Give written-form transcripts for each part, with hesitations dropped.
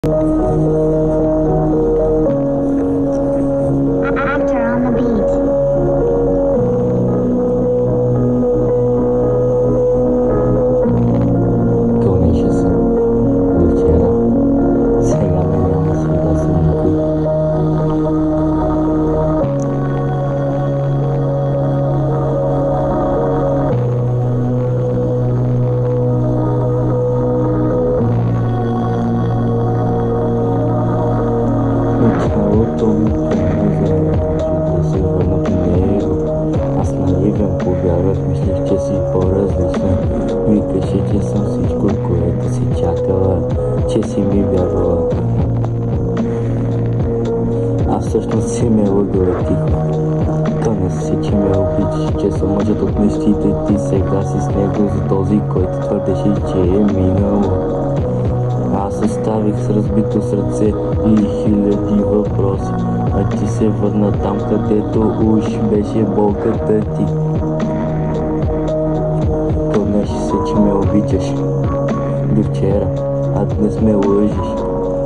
Actor on the beat. Кълнеше се до вчера, сега ме няма, сега съм никой. Началото ми промъза, да се върна при него. Аз наивен повярвах, мислех, че си по-различна. Викаше, че съм всичко, което си чакала, че си ми вярвала. А всъщност си ме лъгала тихо. Къне си, че ме обичаш, че съм мъжът от мечтите ти. Сега си с него за този, който твърдеше, че е минало. Аз оставих с разбито сърце и хиляди въпроси, а ти се върна там, където уж беше болката ти. Кълнеше се, че ме обичаш до вчера, а днес ме лъжиш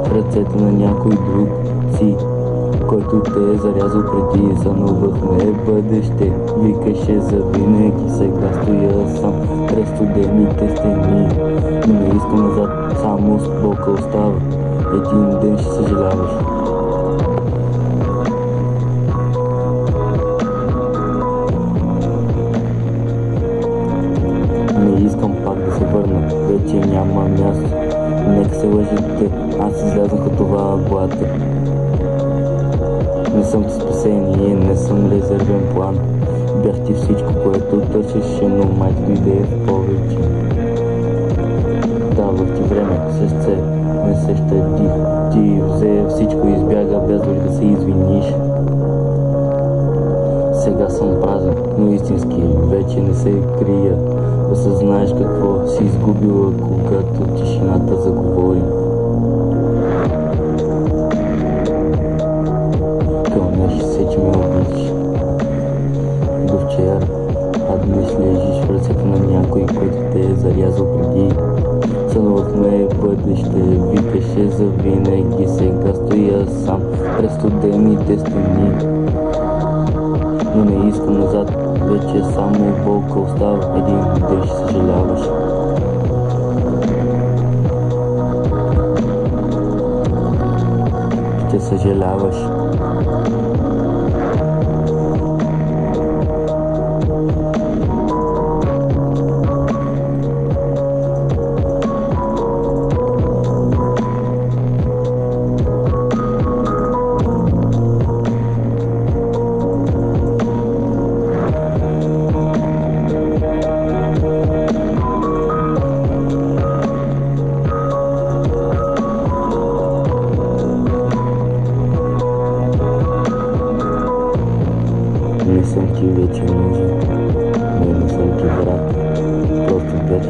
в ръцете на някой друг си, който те е зарязал преди. Сънувахме бъдеще, викаше завинаги. Сега стоя сам през студените стени. Не искам назад, само с болка остава. Един ден ще съжаляваш. Не искам пак да се върна, вече няма място. Нека се лъжете, аз излязох от това блато. Не съм ти спасение, не съм резервен план. Бях ти всичко, което търсеше, но май ти дойде в повече. Давах ти време, сърце, не се щадих. Ти взе всичко и избяга, без дори да се извиниш. Сега съм празен, но истински вече не се крия. Осъзнаеш какво си изгубила, когато тишината заговори. Кълнеше се, че ме обичаш до вчера, а днес лежиш в ръцете на някой, който те е зарязал преди. Сънувахме бъдеще, викаше завинаги. Сега стоя сам през студените стени. Но не искам назад, вече само болка остава. Един ден ще съжаляваш. Ще съжаляваш. Не съм ти вече нужен, не съм ти враг, просто бях